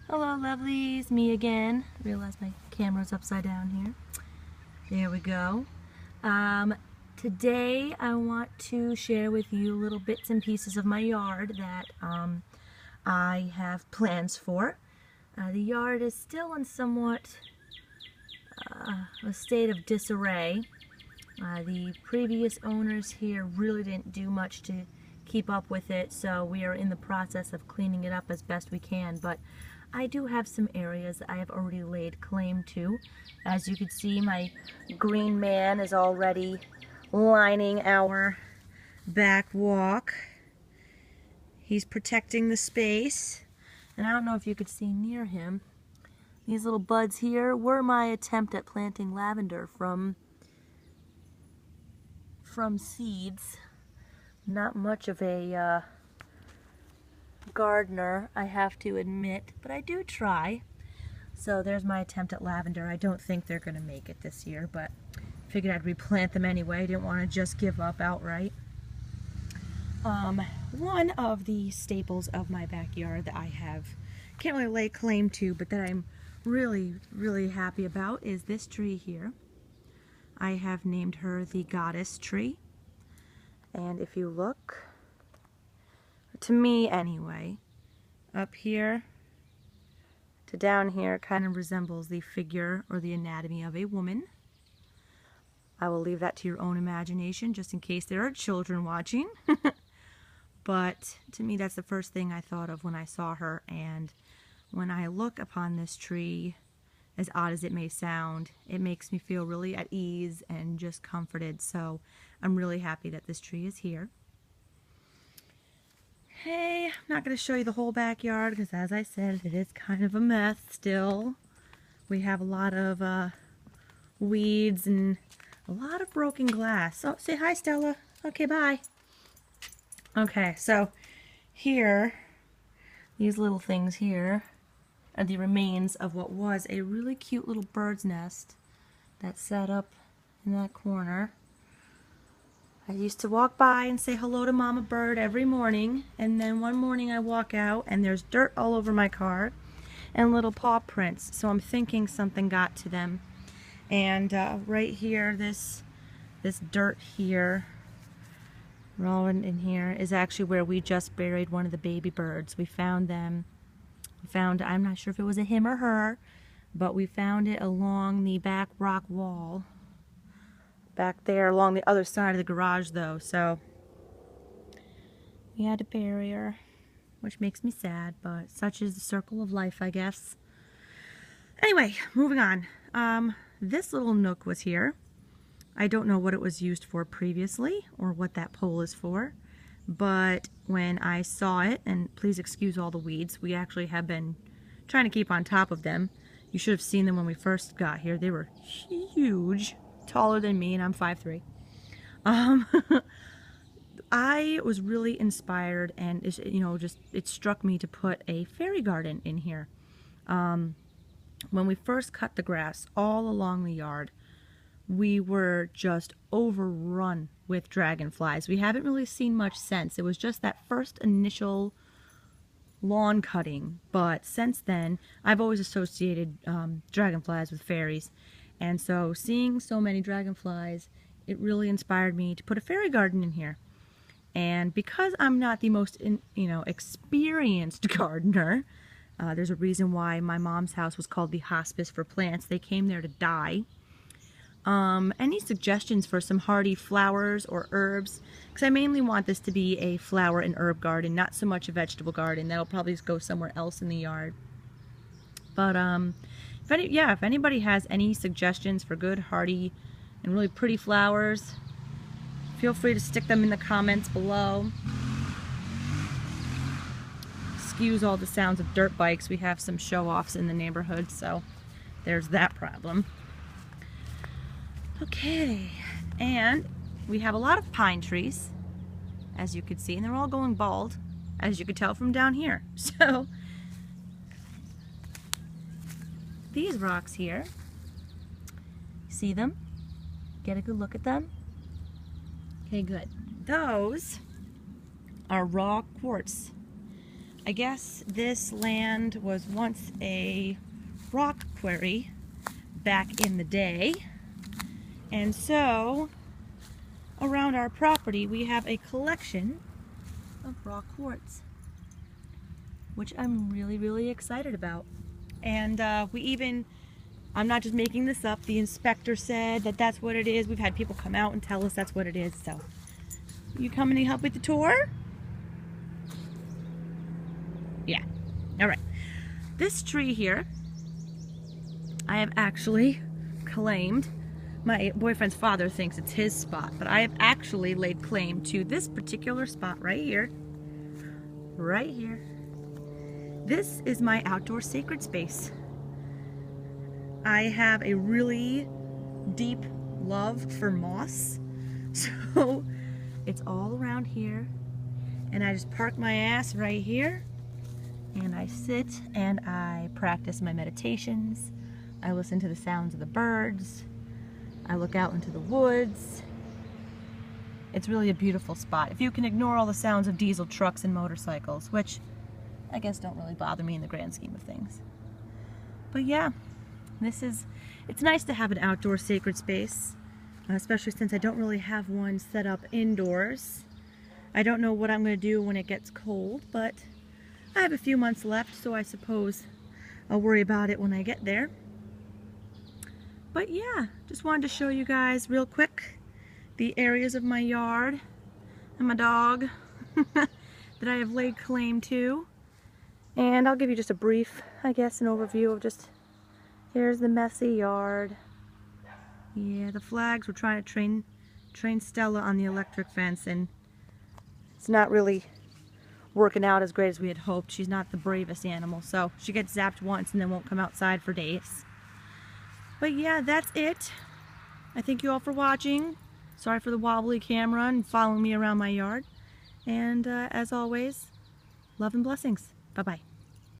Hello lovelies, me again. Realize my camera's upside down here. There we go. Today I want to share with you little bits and pieces of my yard that I have plans for. The yard is still in somewhat a state of disarray. The previous owners here really didn't do much to keep up with it, so we are in the process of cleaning it up as best we can. But I do have some areas that I have already laid claim to. As you can see, my green man is already lining our back walk. He's protecting the space, and I don't know if you could see near him. These little buds here were my attempt at planting lavender from seeds. Not much of a gardener, I have to admit, but I do try. So there's my attempt at lavender. I don't think they're going to make it this year, but figured I'd replant them anyway. I didn't want to just give up outright. One of the staples of my backyard that I can't really lay claim to, but that I'm really happy about is this tree here. I have named her the goddess tree. And if you look, to me anyway, up here to down here kind of resembles the figure or the anatomy of a woman. I will leave that to your own imagination just in case there are children watching. But to me that's the first thing I thought of when I saw her, and when I look upon this tree, as odd as it may sound, it makes me feel really at ease and just comforted. So I'm really happy that this tree is here. Hey, I'm not going to show you the whole backyard because, as I said, it is kind of a mess still. We have a lot of weeds and a lot of broken glass. Oh, say hi, Stella. Okay, bye. Okay, so here, these little things here are the remains of what was a really cute little bird's nest that sat up in that corner. I used to walk by and say hello to Mama Bird every morning, and then one morning I walk out and there's dirt all over my car and little paw prints, so I'm thinking something got to them. And right here, this dirt here, rolling in here, is actually where we just buried one of the baby birds. We found them. I'm not sure if it was a him or her, but we found it along the back rock wall. Back there along the other side of the garage though, so we had to bury her, which makes me sad, but such is the circle of life, I guess. Anyway, moving on. This little nook was here. I don't know what it was used for previously or what that pole is for, but when I saw it, and please excuse all the weeds, we actually have been trying to keep on top of them. You should have seen them when we first got here. They were huge, taller than me, and I'm 5'3". I was really inspired, and it struck me to put a fairy garden in here. When we first cut the grass all along the yard, we were just overrun with dragonflies. We haven't really seen much since. It was just that first initial lawn cutting, but since then I've always associated dragonflies with fairies, and so seeing so many dragonflies, it really inspired me to put a fairy garden in here. And because I'm not the most experienced gardener, there's a reason why my mom's house was called the hospice for plants. They came there to die. Any suggestions for some hardy flowers or herbs? Because I mainly want this to be a flower and herb garden, not so much a vegetable garden. That'll probably just go somewhere else in the yard. But if anybody has any suggestions for good, hardy, and really pretty flowers, feel free to stick them in the comments below. Excuse all the sounds of dirt bikes. We have some show-offs in the neighborhood, so there's that problem. Okay, and we have a lot of pine trees, as you can see, and they're all going bald, as you can tell from down here. So these rocks here, see them? Get a good look at them? Okay, good. Those are raw quartz. I guess this land was once a rock quarry back in the day. And so, around our property we have a collection of rock quartz, which I'm really, really excited about. And I'm not just making this up, the inspector said that that's what it is. We've had people come out and tell us that's what it is. So, you coming to help with the tour? Yeah. All right. This tree here, I have actually claimed. My boyfriend's father thinks it's his spot, but I have actually laid claim to this particular spot right here. Right here. This is my outdoor sacred space. I have a really deep love for moss, so it's all around here, and I just park my ass right here, and I sit and I practice my meditations. I listen to the sounds of the birds. I look out into the woods. It's really a beautiful spot. If you can ignore all the sounds of diesel trucks and motorcycles, which I guess don't really bother me in the grand scheme of things. But yeah, it's nice to have an outdoor sacred space, especially since I don't really have one set up indoors. I don't know what I'm going to do when it gets cold, but I have a few months left, so I suppose I'll worry about it when I get there. But yeah, just wanted to show you guys real quick the areas of my yard and my dog that I have laid claim to. And I'll give you just a brief, I guess, an overview of just, here's the messy yard. Yeah, the flags, we're trying to train Stella on the electric fence, and it's not really working out as great as we had hoped. She's not the bravest animal, so she gets zapped once and then won't come outside for days. But yeah, that's it. I thank you all for watching. Sorry for the wobbly camera and following me around my yard. And as always, love and blessings. Bye-bye.